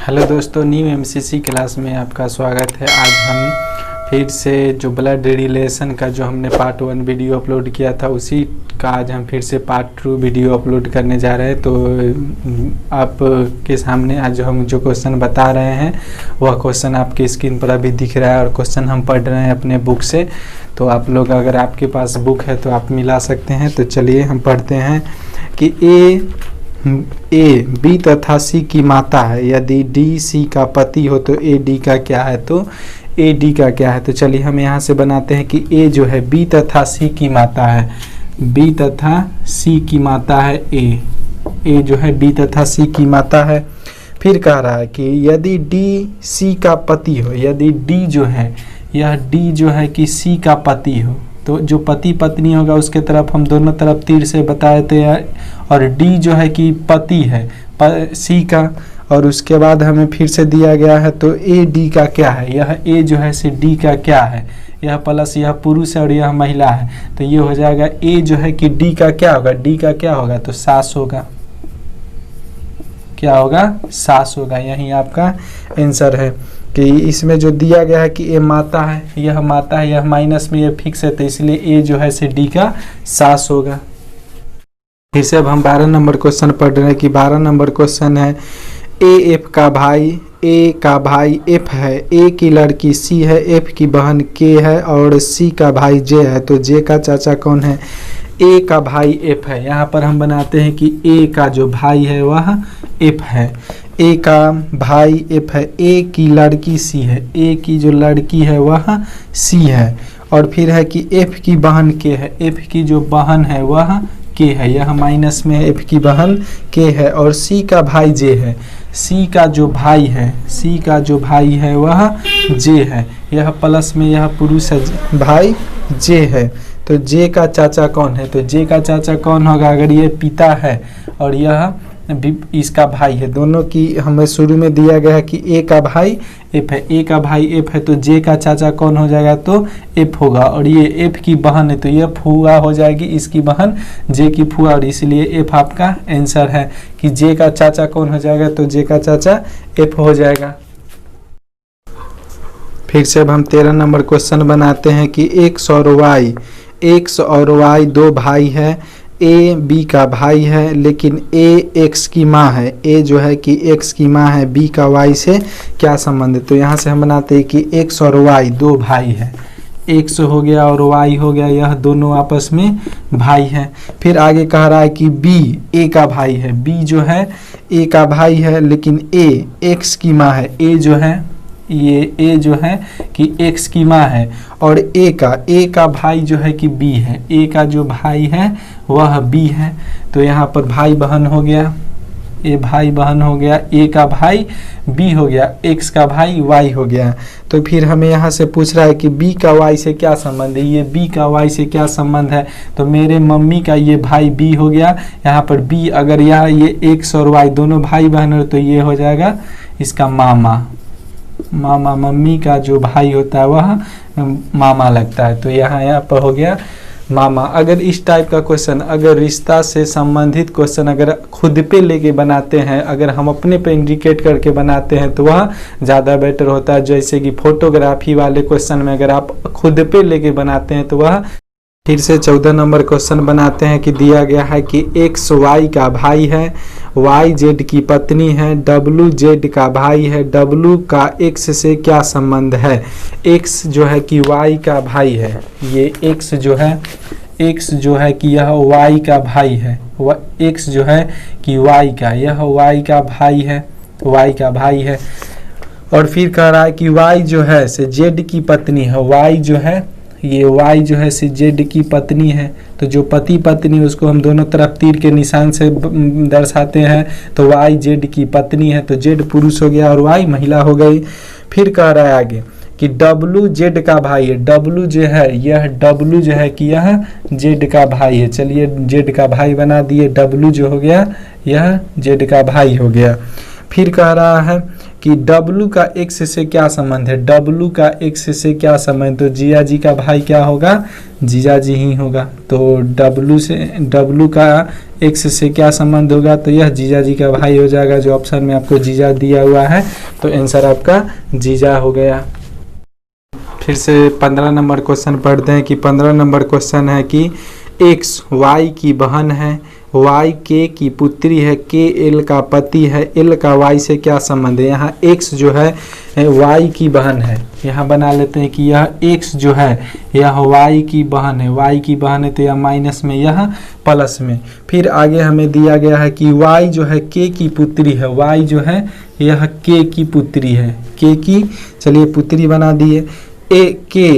Hello दोस्तों, new MCC class में आपका स्वागत है। आज हम फिर से जो ब्लड रिलेशन का जो हमने पार्ट 1 वीडियो अपलोड किया था उसी का आज हम फिर से पार्ट 2 वीडियो अपलोड करने जा रहे हैं। तो आपके सामने आज हम जो क्वेश्चन बता रहे हैं वह क्वेश्चन आपकी स्क्रीन पर अभी दिख रहा है और क्वेश्चन हम पढ़ रहे हैं अपने बुक से। तो आप लोग अगर आपके पास बुक है तो आप मिला सकते हैं। तो चलिए हम पढ़ते हैं कि ए बी तथा सी की माता है। यदि डी सी का पति हो तो ए डी का क्या है, तो ए डी का क्या है। तो चलिए हम यहाँ से बनाते हैं कि ए जो है बी तथा सी की माता है, बी तथा सी की माता है ए जो है बी तथा सी की माता है। फिर कह रहा है कि यदि डी सी का पति हो, यदि डी जो है यह डी जो है कि सी का पति हो, तो जो पति पत्नी होगा उसके तरफ हम दोनों तरफ तीर से बताए थे और डी जो है कि पति है सी का, और उसके बाद हमें फिर से दिया गया है तो ए डी का क्या है। यह ए जो है से डी का क्या है, यह प्लस यह पुरुष है और यह महिला है, तो ये हो जाएगा ए जो है कि डी का क्या होगा, डी का क्या होगा तो सास होगा। क्या होगा, सास होगा। यही आपका आंसर है कि इसमें जो दिया गया है कि ए माता है, यह माता है, यह माइनस में ये फिक्स है, तो इसलिए ए जो है से डी का सास होगा। फिर से अब हम 12 नंबर क्वेश्चन पढ़ रहे हैं कि 12 नंबर क्वेश्चन है ए का भाई एफ है, ए की लड़की सी है, एफ की बहन के है और सी का भाई जे है। तो जे का चाचा कौन है, ए का भाई एफ है। यहाँ पर हम बनाते हैं कि ए का जो भाई है वह एफ है, ए का भाई एफ है, ए की लड़की सी है, ए की जो लड़की है वह सी है, और फिर है कि एफ की बहन के है, एफ की जो बहन है वह के है, यह माइनस में है, एफ की बहन के है, और सी का भाई जे है, सी का जो भाई है, सी का जो भाई है वह जे है, यह प्लस में यह पुरुष है, भाई जे है। तो जे का चाचा कौन है, तो जे का चाचा कौन होगा, अगर ये पिता है और यह इसका भाई है, दोनों की हमें शुरू में दिया गया है कि ए का भाई एफ है, ए का भाई एफ है, तो जे का चाचा कौन हो जाएगा तो एफ होगा, और ये एफ की बहन है तो ये फुआ हो जाएगी, इसकी बहन जे की फुआ, और इसलिए एफ आपका आंसर है कि जे का चाचा कौन हो जाएगा, तो जे का चाचा एफ हो जाएगा। फिर से अब हम 13 नंबर क्वेश्चन बनाते हैं कि एक्स और वाई दो भाई है, ए बी का भाई है लेकिन ए एक्स की माँ है, ए जो है कि एक्स की माँ है, बी का वाई से क्या संबंध है। तो यहाँ से हम बनाते हैं कि एक्स और वाई दो भाई है, एक्स हो गया और वाई हो गया, यह दोनों आपस में भाई हैं। फिर आगे कह रहा है कि बी ए का भाई है, बी जो है ए का भाई है लेकिन ए एक्स की माँ है, ए जो है ये ए जो है कि एक्स की माँ है, और ए का भाई जो है कि बी है, ए का जो भाई है वह बी है। तो यहाँ पर भाई बहन हो गया, ए भाई बहन हो गया, ए का भाई बी हो गया, एक्स का भाई वाई हो गया। तो फिर हमें यहाँ से पूछ रहा है कि बी का वाई से क्या संबंध है, ये बी का वाई से क्या संबंध है, तो मेरे मम्मी का ये भाई बी हो गया, यहाँ पर बी अगर यहाँ ये एक्स और वाई दोनों भाई बहन हो तो ये हो जाएगा इसका मामा, मम्मी का जो भाई होता है वह मामा लगता है, तो यहाँ पर हो गया मामा। अगर इस टाइप का क्वेश्चन, अगर रिश्ता से संबंधित क्वेश्चन अगर खुद पे लेके बनाते हैं, अगर हम अपने पे इंडिकेट करके बनाते हैं तो वह ज़्यादा बेटर होता है। जैसे कि फोटोग्राफी वाले क्वेश्चन में अगर आप खुद पे लेके बनाते हैं तो वह। फिर से 14 नंबर क्वेश्चन बनाते हैं कि दिया गया है कि एक्स वाई का भाई है, वाई जेड की पत्नी है, डब्लू जेड का भाई है, डब्लू का एक्स से क्या संबंध है। एक्स जो है कि वाई का भाई है, ये एक्स जो है कि यह वाई का भाई है, एक्स जो है कि वाई का, यह वाई का भाई है, वाई का भाई है। और फिर कह रहा है कि वाई जो है से जेड की पत्नी है, वाई जो है ये वाई जो है से जेड की पत्नी है, तो जो पति पत्नी उसको हम दोनों तरफ तीर के निशान से दर्शाते हैं, तो वाई जेड की पत्नी है, तो जेड पुरुष हो गया और वाई महिला हो गई। फिर कह रहा है आगे कि डब्लू जेड का भाई है, डब्लू जो है यह डब्लू जो है कि यह जेड का भाई है, चलिए जेड का भाई बना दिए, डब्लू जो हो गया यह जेड का भाई हो गया। फिर कह रहा है कि डब्लू का एक्स से क्या संबंध है, डब्लू का एक्स से क्या संबंध, तो जीजा जी का भाई क्या होगा, जीजा जी ही होगा। तो डब्लू का एक्स से क्या संबंध होगा, तो यह जीजा जी का भाई हो जाएगा, जो ऑप्शन में आपको जीजा दिया हुआ है, तो आंसर आपका जीजा हो गया। फिर से 15 नंबर क्वेश्चन पढ़ते हैं कि 15 नंबर क्वेश्चन है कि एक्स वाई की बहन है, वाई के की पुत्री है, के एल का पति है, एल का वाई से क्या संबंध है। यहाँ एक्स जो है वाई की बहन है, यहाँ बना लेते हैं कि यह एक्स जो है यह वाई की बहन है, वाई की बहन है तो यह माइनस में यह प्लस में। फिर आगे हमें दिया गया है कि वाई जो है के की पुत्री है, वाई जो है यह के की पुत्री है, के की चलिए पुत्री बना दिए। के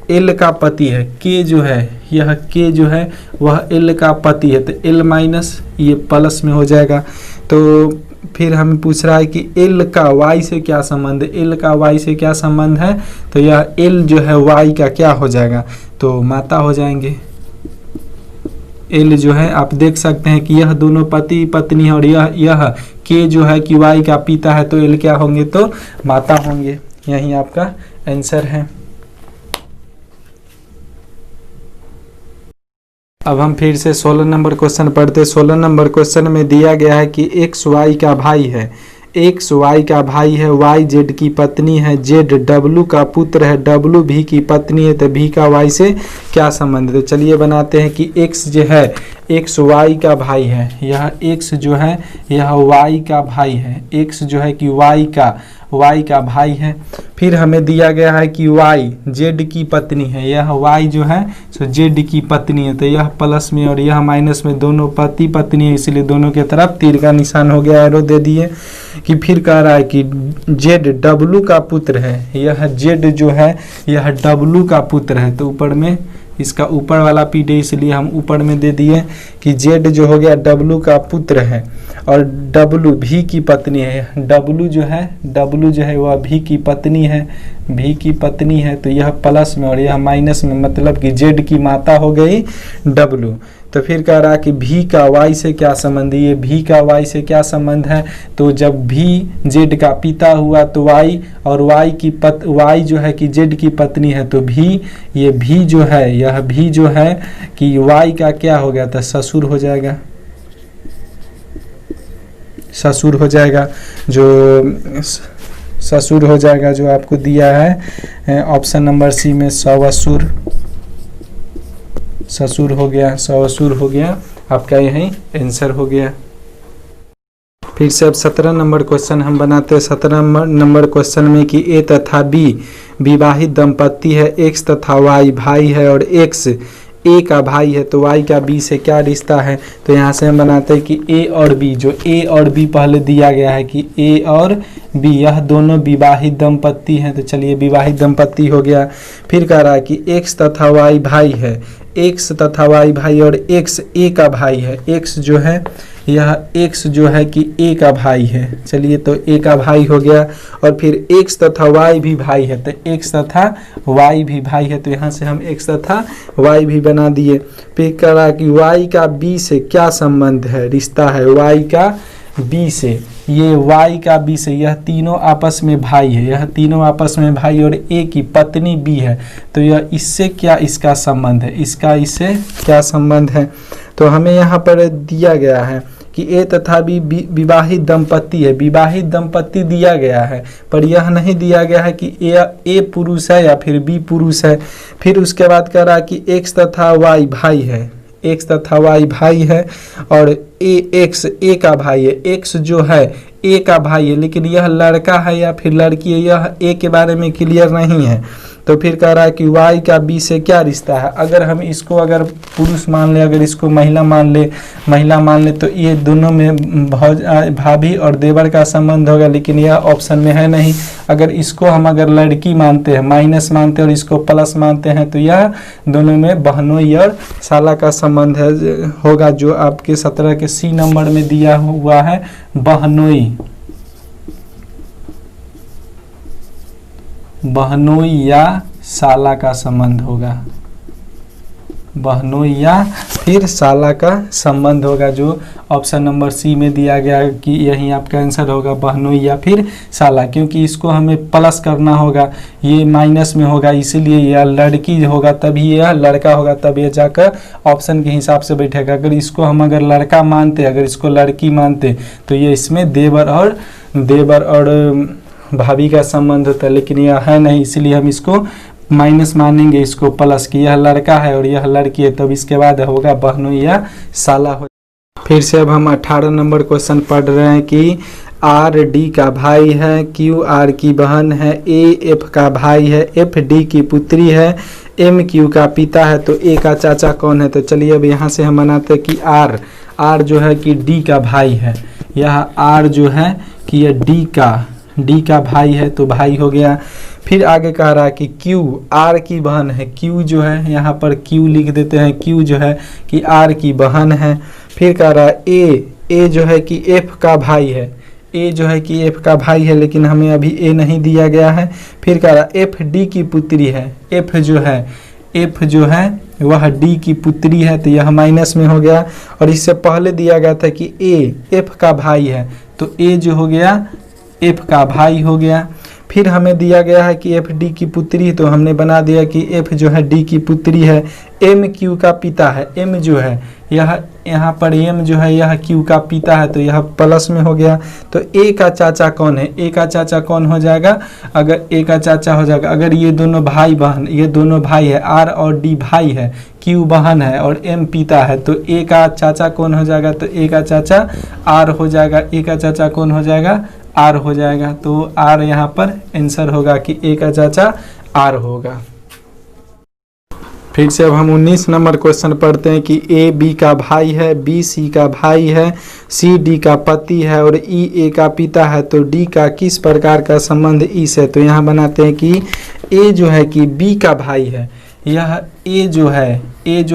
एल का पति है, के जो है यह के जो है वह एल का पति है, तो एल माइनस ये प्लस में हो जाएगा। तो फिर हमें पूछ रहा है कि एल का वाई से क्या संबंध है, एल का वाई से क्या संबंध है, तो यह एल जो है वाई का क्या हो जाएगा, तो माता हो जाएंगे। एल जो है आप देख सकते हैं कि यह दोनों पति पत्नी है, और यह के जो है कि वाई का पिता है, तो एल क्या होंगे, तो माता होंगे। यही आपका आंसर है। अब हम फिर से 16 नंबर क्वेश्चन पढ़ते। 16 नंबर क्वेश्चन में दिया गया है कि एक्स वाई का भाई है, एक्स वाई का भाई है, वाई जेड की पत्नी है, जेड डब्लू का पुत्र है, डब्लू भी की पत्नी है, तो भी का वाई से क्या संबंध है। तो चलिए बनाते हैं कि एक्स जो है एक्स वाई का भाई है, यह एक्स जो है यह वाई का भाई है, एक्स जो है कि वाई का भाई है। फिर हमें दिया गया है कि वाई जेड की पत्नी है, यह वाई जो है सो जेड की पत्नी है, तो यह प्लस में और यह माइनस में, दोनों पति पत्नी है, इसलिए दोनों के तरफ तीर का निशान हो गया, एरो दे दिए। कि फिर कह रहा है कि जेड डब्लू का पुत्र है, यह जेड जो है यह डब्लू का पुत्र है, तो ऊपर में इसका ऊपर वाला पीड है, इसलिए हम ऊपर में दे दिए कि जेड जो हो गया डब्लू का पुत्र है, और डब्लू भी की पत्नी है, डब्लू जो है वह भी की पत्नी है, भी की पत्नी है, तो यह प्लस में और यह माइनस में, मतलब कि जेड की माता हो गई डब्लू। तो फिर कह रहा कि भी का वाई से क्या संबंध है, ये भी का वाई से क्या संबंध है, तो जब भी जेड का पिता हुआ तो वाई, और वाई जो है कि जेड की पत्नी है, तो भी ये भी जो है यह भी जो है कि वाई का क्या हो गया था, ससुर हो जाएगा, ससुर हो जाएगा, जो ससुर हो जाएगा, जो आपको दिया है ऑप्शन नंबर सी में सवसुर, ससुर हो गया, सवसुर हो गया, आपका यही आंसर हो गया। फिर से अब 17 नंबर क्वेश्चन हम बनाते हैं। 17 नंबर क्वेश्चन में कि ए तथा बी विवाहित दंपत्ति है, एक्स तथा वाई भाई है, और एक्स ए का भाई है, तो वाई का बी से क्या रिश्ता है। तो यहाँ से हम बनाते हैं कि ए और बी, जो ए और बी पहले दिया गया है कि ए और बी यह दोनों विवाहित दंपत्ति हैं, तो चलिए विवाहित दंपत्ति हो गया। फिर कह रहा है कि एक्स तथा वाई भाई है, एक्स तथा वाई भाई, और एक्स ए का भाई है, एक्स जो है यह एक्स जो है कि ए का भाई है, चलिए तो ए का भाई हो गया। और फिर एक्स तथा वाई भी भाई है, तो एक्स तथा वाई भी भाई है, तो यहाँ से हम एक्स तथा वाई भी बना दिए। फिर कह रहा कि वाई का बी से क्या संबंध है, रिश्ता है वाई का बी से, ये वाई का बी से, यह तीनों आपस में भाई है, यह तीनों आपस में भाई, और ए की पत्नी बी है, तो यह इससे क्या इसका संबंध है, इसका इससे क्या संबंध है। तो हमें यहाँ पर दिया गया है कि ए तथा बी विवाहित दंपत्ति है, विवाहित दंपत्ति दिया गया है, पर यह नहीं दिया गया है कि ए पुरुष है या फिर बी पुरुष है। फिर उसके बाद कह रहा कि एक्स तथा वाई भाई है, एक्स तथा वाई भाई है, और एक्स ए का भाई है, एक्स जो है ए का भाई है, लेकिन यह लड़का है या फिर लड़की है, यह ए के बारे में क्लियर नहीं है। तो फिर कह रहा है कि वाई का बी से क्या रिश्ता है। अगर हम इसको अगर पुरुष मान ले, अगर इसको महिला मान ले, तो ये दोनों में भाभी और देवर का संबंध होगा, लेकिन यह ऑप्शन में है नहीं। अगर इसको हम अगर लड़की मानते हैं, माइनस मानते हैं, और इसको प्लस मानते हैं, तो यह दोनों में बहनोई और साला का संबंध होगा, जो आपके 17 के सी नंबर में दिया हुआ है, बहनोई या साला का संबंध होगा, बहनोई या फिर साला का संबंध होगा, जो ऑप्शन नंबर सी में दिया गया कि यही आपका आंसर होगा, बहनोई या फिर साला, क्योंकि इसको हमें प्लस करना होगा, ये माइनस में होगा, इसीलिए यह लड़की होगा तभी यह लड़का होगा, तब यह जाकर ऑप्शन के हिसाब से बैठेगा। अगर इसको हम अगर लड़का मानते, अगर इसको लड़की मानते तो ये इसमें देवर और भाभी का संबंध होता है, लेकिन यह है नहीं, इसलिए हम इसको माइनस मानेंगे, इसको प्लस की, यह लड़का है और यह लड़की है, तब इसके बाद होगा बहनोई या साला हो। फिर से अब हम 18 नंबर क्वेश्चन पढ़ रहे हैं कि आर डी का भाई है, क्यू आर की बहन है, ए एफ का भाई है, एफ डी की पुत्री है, एम क्यू का पिता है, तो ए का चाचा कौन है। तो चलिए अब यहाँ से हम बनाते हैं कि आर जो है कि डी का भाई है, यह आर जो है कि यह डी का भाई है, तो भाई हो गया। फिर आगे कह रहा है कि क्यू आर की बहन है, क्यू जो है यहाँ पर क्यू लिख देते हैं, क्यू जो है कि आर की बहन है। फिर कह रहा है ए जो है कि एफ का भाई है, ए जो है कि एफ का भाई है, लेकिन हमें अभी ए नहीं दिया गया है। फिर कह रहा है एफ डी की पुत्री है, एफ जो है वह डी की पुत्री है, तो यह माइनस में हो गया। और इससे पहले दिया गया था कि ए एफ का भाई है, तो ए जो हो गया एफ का भाई हो गया। फिर हमें दिया गया है कि एफ डी की पुत्री, तो हमने बना दिया कि एफ जो है डी की पुत्री है, एम क्यू का पिता है, एम जो है यह यहाँ पर एम जो है यह क्यू का पिता है, तो यह प्लस में हो गया। तो ए का चाचा कौन है, ए का चाचा कौन हो जाएगा, अगर ए का चाचा हो जाएगा, अगर ये दोनों भाई है, आर और डी भाई है, क्यू बहन है और एम पिता है, तो ए का चाचा कौन हो जाएगा, तो ए का चाचा आर हो जाएगा, ए का चाचा कौन हो जाएगा, आर हो जाएगा। तो आर यहाँ पर आंसर होगा कि ए का चाचा आर होगा। फिर से अब हम 19 नंबर क्वेश्चन पढ़ते हैं कि ए बी का भाई है, बी सी का भाई है, सी डी का पति है और ई ए का पिता है, तो डी का किस प्रकार का संबंध ई से। तो यहाँ बनाते हैं कि ए जो है कि बी का भाई है, यह ए जो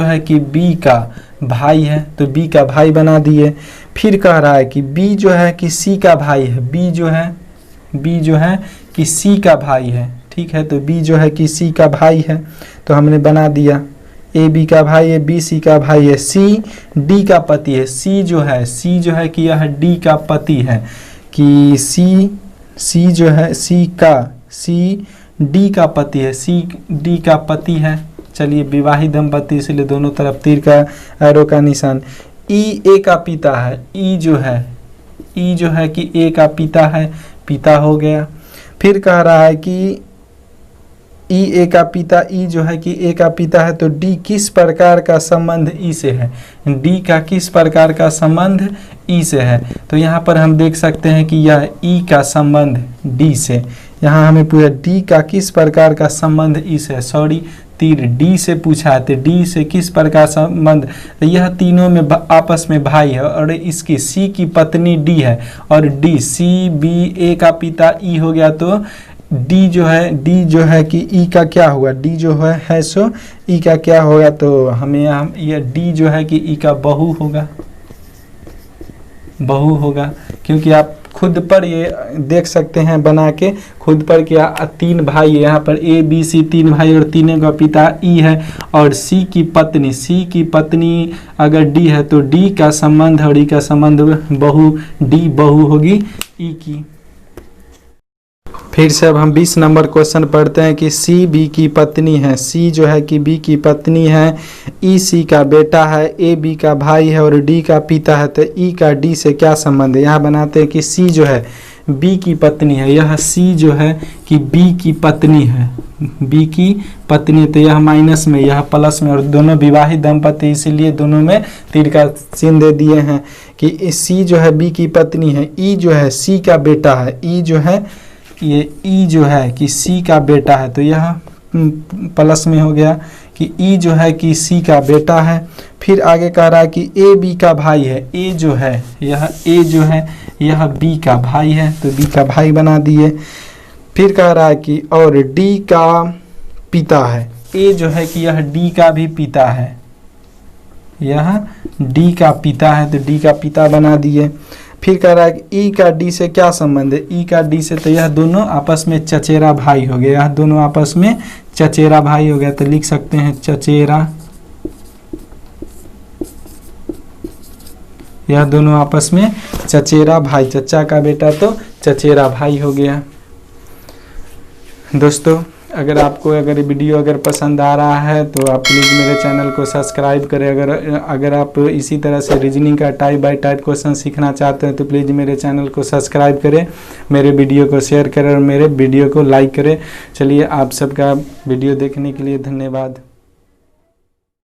है कि बी का भाई है, तो बी का भाई बना दिए। फिर कह रहा है कि बी जो है कि सी का भाई है, बी जो है कि सी का भाई है, ठीक है, तो बी जो है कि सी का भाई है, तो हमने बना दिया ए बी का भाई है, बी सी का भाई है, सी डी का पति है, सी जो है कि यह डी का पति है, कि सी जो है सी डी का पति है, सी डी का पति है। चलिए विवाहित दंपति, इसलिए दोनों तरफ तीर का एरो का निशान। ई ए का पिता है, ई जो है कि ए का पिता है, पिता हो गया। फिर कह रहा है कि ई ए का पिता, ई जो है कि ए का पिता है, तो डी किस प्रकार का संबंध ई से है, डी का किस प्रकार का संबंध ई से है। तो यहाँ पर हम देख सकते हैं कि यह ई का संबंध डी से, यहाँ हमें पूछा डी का किस प्रकार का संबंध ई से, सॉरी तीर डी से पूछा है, तो डी से किस प्रकार संबंध, तो यह तीनों में आपस में भाई है और इसकी सी की पत्नी डी है और डी सी बी ए का पिता ई हो गया, तो डी जो है कि ई का क्या हुआ, डी जो है सो ई का क्या होगा, तो हमें यह डी जो है कि ई का बहू होगा, क्योंकि आप खुद पर ये देख सकते हैं बना के खुद पर क्या तीन भाई है, यहाँ पर ए बी सी तीन भाई और तीनों का पिता ई है और सी की पत्नी अगर डी है तो डी का संबंध और ई का संबंध डी बहू होगी ई की। फिर से अब हम 20 नंबर क्वेश्चन पढ़ते हैं कि सी बी की पत्नी है, सी जो है कि बी की पत्नी है, ई सी का बेटा है, ए बी का भाई है और डी का पिता है, तो ई का डी से क्या संबंध है। यहाँ बनाते हैं कि सी जो है बी की पत्नी है, यह सी जो है कि बी की पत्नी है, बी की पत्नी, तो यह माइनस में यह प्लस में, और दोनों विवाहित दंपति इसीलिए दोनों में तीर का चिन्ह दे दिए हैं कि सी जो है बी की पत्नी है, ई जो है सी का बेटा है, ई जो है कि सी का बेटा है, तो यह प्लस में हो गया कि ई जो है कि सी का बेटा है। फिर आगे कह रहा है कि ए बी का भाई है, ए जो है यह बी का भाई है, तो बी का भाई बना दिए। फिर कह रहा है कि और डी का पिता है, ए जो है कि यह डी का भी पिता है, यह डी का पिता है, तो डी का पिता बना दिए। फिर कह रहा है कि ई का डी से क्या संबंध है, ई का डी से, तो यह दोनों आपस में चचेरा भाई हो गया, यह दोनों आपस में चचेरा भाई हो गया, तो लिख सकते हैं चचेरा, यह दोनों आपस में चचेरा भाई, चचा का बेटा तो चचेरा भाई हो गया। दोस्तों अगर वीडियो पसंद आ रहा है तो आप प्लीज़ मेरे चैनल को सब्सक्राइब करें। अगर आप इसी तरह से रीजनिंग का टाइप बाय टाइप क्वेश्चन सीखना चाहते हैं तो प्लीज़ मेरे चैनल को सब्सक्राइब करें, मेरे वीडियो को शेयर करें और मेरे वीडियो को लाइक करें। चलिए, आप सबका वीडियो देखने के लिए धन्यवाद।